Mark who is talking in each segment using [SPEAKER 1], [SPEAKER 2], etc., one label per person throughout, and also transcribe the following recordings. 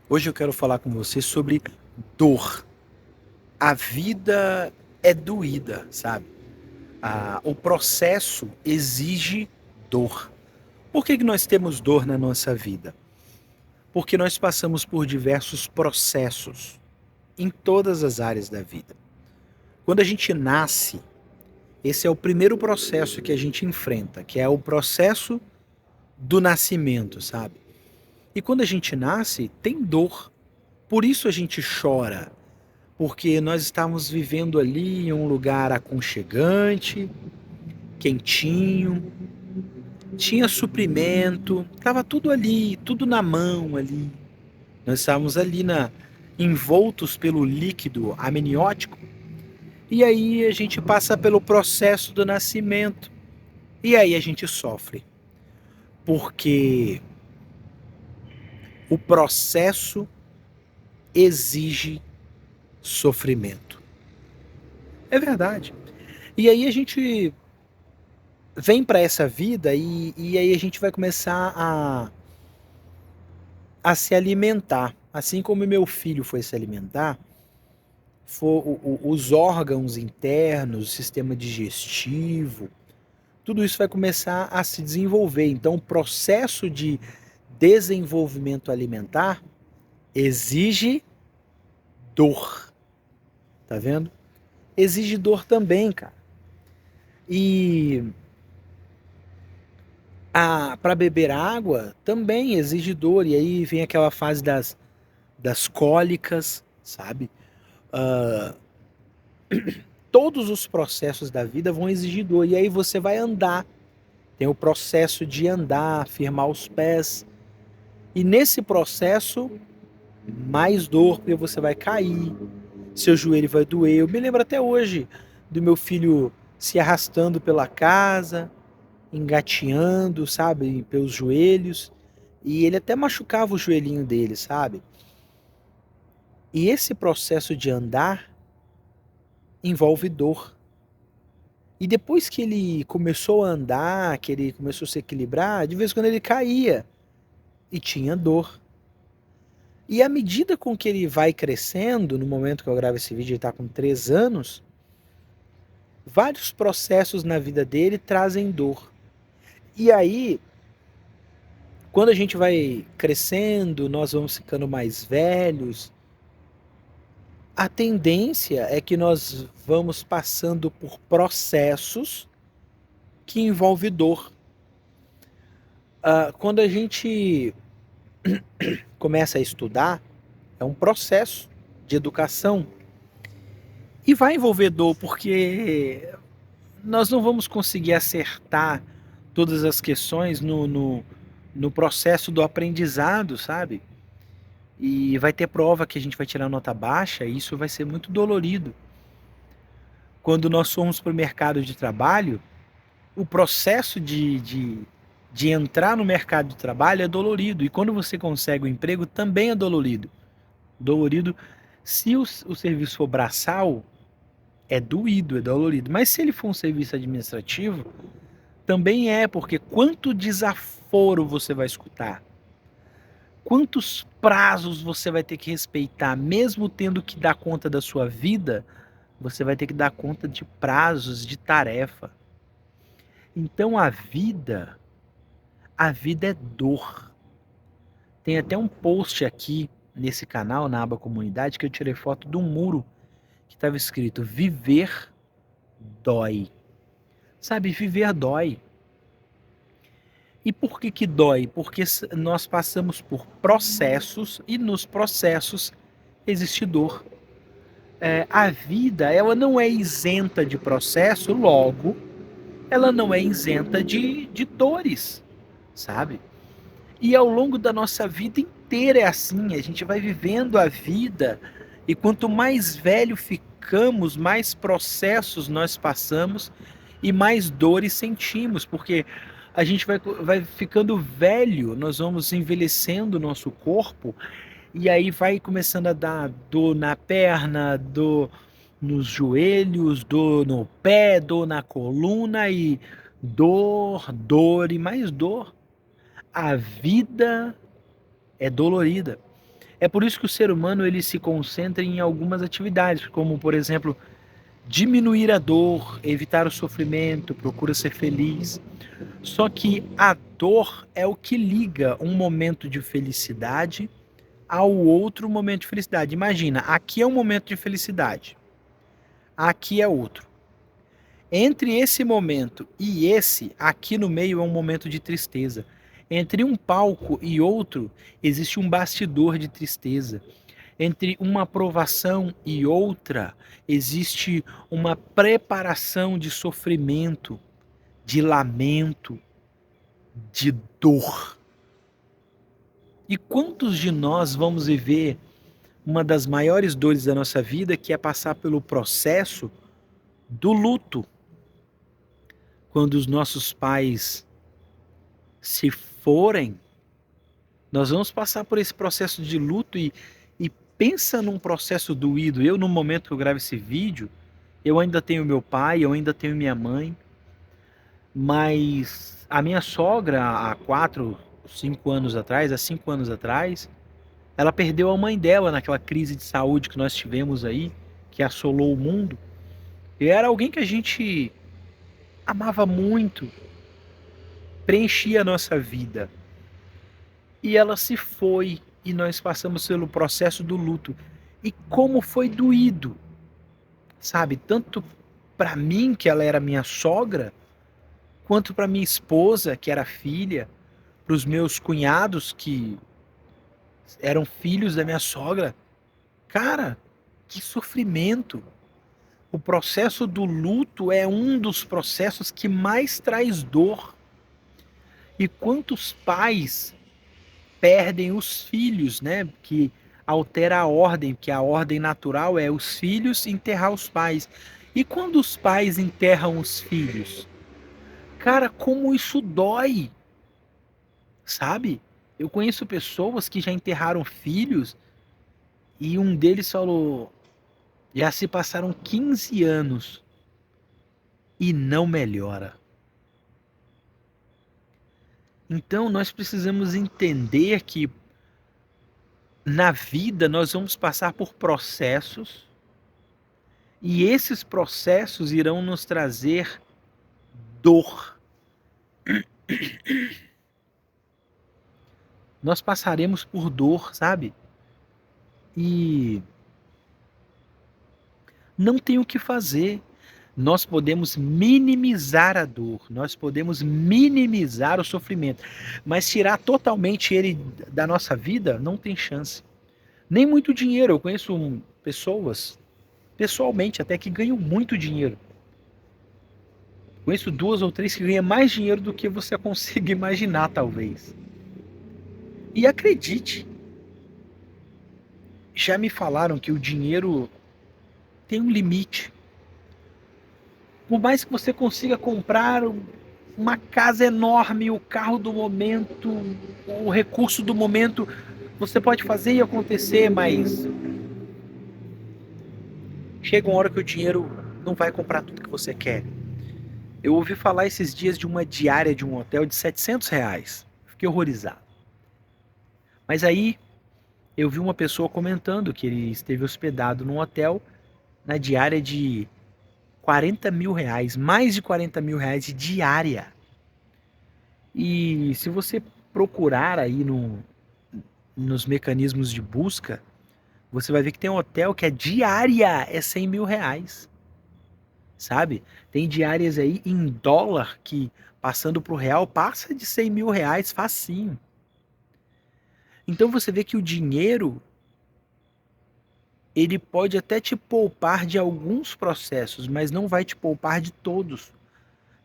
[SPEAKER 1] Hoje eu quero falar com você sobre dor. A vida é doída, sabe? O processo exige dor. Por que nós temos dor na nossa vida? Porque nós passamos por diversos processos em todas as áreas da vida. Quando a gente nasce, esse é o primeiro processo que a gente enfrenta, que é o processo do nascimento, sabe? E quando a gente nasce, tem dor. Por isso a gente chora, porque nós estávamos vivendo ali em um lugar aconchegante, quentinho, tinha suprimento, estava tudo ali, tudo na mão ali. Nós estávamos ali envoltos pelo líquido amniótico, e aí a gente passa pelo processo do nascimento, e aí a gente sofre, porque o processo exige sofrimento. É verdade. E aí a gente vem para essa vida e aí a gente vai começar a se alimentar. Assim como meu filho foi se alimentar, os órgãos internos, o sistema digestivo, tudo isso vai começar a se desenvolver. Então, o processo de desenvolvimento alimentar exige dor, tá vendo? Exige dor também, cara. E para beber água também exige dor. E aí vem aquela fase das cólicas, sabe? Ah, todos os processos da vida vão exigir dor. E aí você vai andar. Tem o processo de andar, firmar os pés. E nesse processo, mais dor, porque você vai cair, seu joelho vai doer. Eu me lembro até hoje do meu filho se arrastando pela casa, engateando, sabe, pelos joelhos. E ele até machucava o joelhinho dele, sabe? E esse processo de andar envolve dor. E depois que ele começou a andar, que ele começou a se equilibrar, de vez em quando ele caía e tinha dor. E à medida com que ele vai crescendo, no momento que eu gravo esse vídeo, ele está com 3 anos, vários processos na vida dele trazem dor. E aí, quando a gente vai crescendo, nós vamos ficando mais velhos, a tendência é que nós vamos passando por processos que envolvem dor. Quando a gente começa a estudar, é um processo de educação e vai envolver dor, porque nós não vamos conseguir acertar todas as questões no processo do aprendizado, sabe? E vai ter prova que a gente vai tirar nota baixa e isso vai ser muito dolorido. Quando nós formos para o mercado de trabalho, o processo de entrar no mercado de trabalho é dolorido. E quando você consegue o emprego, também é dolorido. Dolorido, se o serviço for braçal, é doído, é dolorido. Mas se ele for um serviço administrativo, também é, porque quanto desaforo você vai escutar? Quantos prazos você vai ter que respeitar, mesmo tendo que dar conta da sua vida, você vai ter que dar conta de prazos, de tarefa. Então a vida é dor. Tem até um post aqui nesse canal, na aba comunidade, que eu tirei foto de um muro que estava escrito: viver dói. Sabe, viver dói. E por que que dói? Porque nós passamos por processos e nos processos existe dor. A vida, ela não é isenta de processo, logo, ela não é isenta de dores, sabe? E ao longo da nossa vida inteira é assim, a gente vai vivendo a vida e quanto mais velho ficamos, mais processos nós passamos e mais dores sentimos, porque a gente vai ficando velho, nós vamos envelhecendo o nosso corpo e aí vai começando a dar dor na perna, dor nos joelhos, dor no pé, dor na coluna e dor e mais dor. A vida é dolorida. É por isso que o ser humano ele se concentra em algumas atividades, como, por exemplo, diminuir a dor, evitar o sofrimento, procura ser feliz. Só que a dor é o que liga um momento de felicidade ao outro momento de felicidade. Imagina, aqui é um momento de felicidade, aqui é outro. Entre esse momento e esse, aqui no meio é um momento de tristeza. Entre um palco e outro, existe um bastidor de tristeza. Entre uma aprovação e outra, existe uma preparação de sofrimento, de lamento, de dor. E quantos de nós vamos viver uma das maiores dores da nossa vida, que é passar pelo processo do luto, quando os nossos pais se forem, nós vamos passar por esse processo de luto e pensa num processo doído. Eu, no momento que eu gravo esse vídeo, eu ainda tenho meu pai, eu ainda tenho minha mãe, mas a minha sogra, há 5 anos atrás, ela perdeu a mãe dela naquela crise de saúde que nós tivemos aí, que assolou o mundo. E era alguém que a gente amava muito, preenchia a nossa vida. E ela se foi e nós passamos pelo processo do luto. E como foi doído, sabe? Tanto para mim, que ela era minha sogra, quanto para minha esposa, que era filha, para os meus cunhados, que eram filhos da minha sogra. Cara, que sofrimento! O processo do luto é um dos processos que mais traz dor. E quantos pais perdem os filhos, né? Que altera a ordem, que a ordem natural é os filhos enterrar os pais. E quando os pais enterram os filhos? Cara, como isso dói, sabe? Eu conheço pessoas que já enterraram filhos e um deles falou: já se passaram 15 anos e não melhora. Então nós precisamos entender que na vida nós vamos passar por processos e esses processos irão nos trazer dor. Nós passaremos por dor, sabe? E não tem o que fazer. Nós podemos minimizar a dor, nós podemos minimizar o sofrimento, mas tirar totalmente ele da nossa vida não tem chance. Nem muito dinheiro. Eu conheço pessoas, pessoalmente até, que ganham muito dinheiro. Conheço 2 ou 3 que ganham mais dinheiro do que você consiga imaginar, talvez. E acredite, já me falaram que o dinheiro tem um limite. Por mais que você consiga comprar uma casa enorme, o carro do momento, o recurso do momento, você pode fazer e acontecer, mas chega uma hora que o dinheiro não vai comprar tudo que você quer. Eu ouvi falar esses dias de uma diária de um hotel de R$ 700. Fiquei horrorizado. Mas aí eu vi uma pessoa comentando que ele esteve hospedado num hotel na diária de R$ 40.000, mais de R$ 40.000 de diária. E se você procurar aí nos mecanismos de busca, você vai ver que tem um hotel que a diária é R$ 100.000, sabe? Tem diárias aí em dólar que, passando para o real, passa de R$ 100.000 facinho. Então você vê que o dinheiro, ele pode até te poupar de alguns processos, mas não vai te poupar de todos.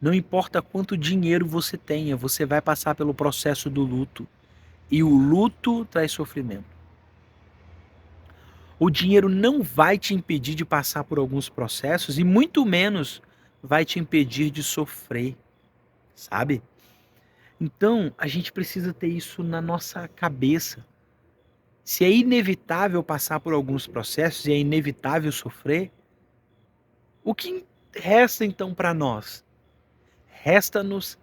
[SPEAKER 1] Não importa quanto dinheiro você tenha, você vai passar pelo processo do luto. E o luto traz sofrimento. O dinheiro não vai te impedir de passar por alguns processos e muito menos vai te impedir de sofrer, sabe? Então, a gente precisa ter isso na nossa cabeça. Se é inevitável passar por alguns processos e é inevitável sofrer, o que resta então para nós? Resta-nos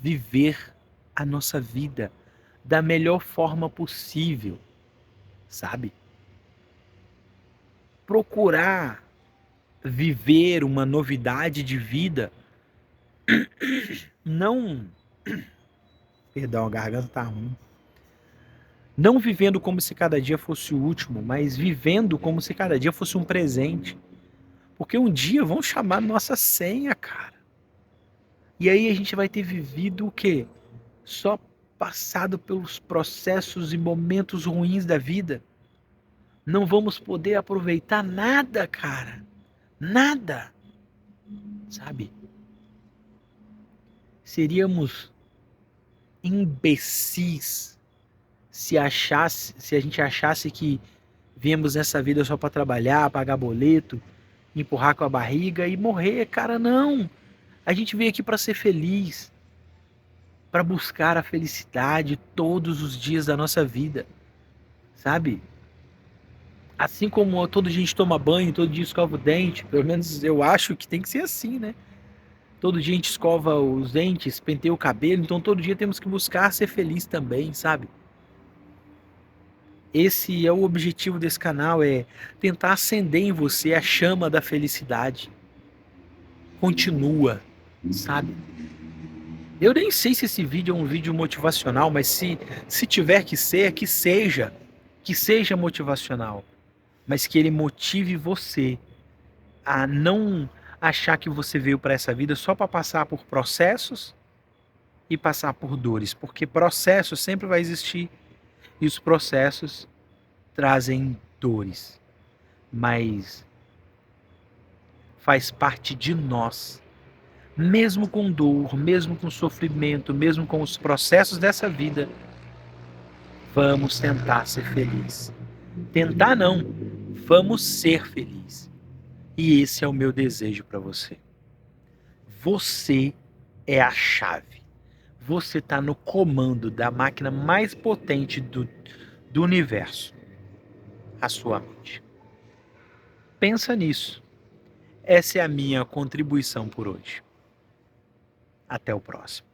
[SPEAKER 1] viver a nossa vida da melhor forma possível, sabe? Procurar viver uma novidade de vida, não, perdão, a garganta tá ruim. Não vivendo como se cada dia fosse o último, mas vivendo como se cada dia fosse um presente. Porque um dia vão chamar nossa senha, cara. E aí a gente vai ter vivido o quê? Só passado pelos processos e momentos ruins da vida. Não vamos poder aproveitar nada, cara. Nada. Sabe? Seríamos imbecis se a gente achasse que viemos nessa vida só para trabalhar, pagar boleto, empurrar com a barriga e morrer, cara, não. A gente veio aqui para ser feliz, para buscar a felicidade todos os dias da nossa vida, sabe? Assim como todo dia a gente toma banho, todo dia escova o dente, pelo menos eu acho que tem que ser assim, né? Todo dia a gente escova os dentes, penteia o cabelo, então todo dia temos que buscar ser feliz também, sabe? Esse é o objetivo desse canal, é tentar acender em você a chama da felicidade. Continua, sabe? Eu nem sei se esse vídeo é um vídeo motivacional, mas se tiver que ser, que seja motivacional, mas que ele motive você a não achar que você veio para essa vida só para passar por processos e passar por dores, porque processo sempre vai existir e os processos trazem dores, mas faz parte de nós. Mesmo com dor, mesmo com sofrimento, mesmo com os processos dessa vida, vamos tentar ser felizes. Tentar não, vamos ser felizes. E esse é o meu desejo para você. Você é a chave. Você está no comando da máquina mais potente do universo, a sua mente. Pensa nisso. Essa é a minha contribuição por hoje. Até o próximo.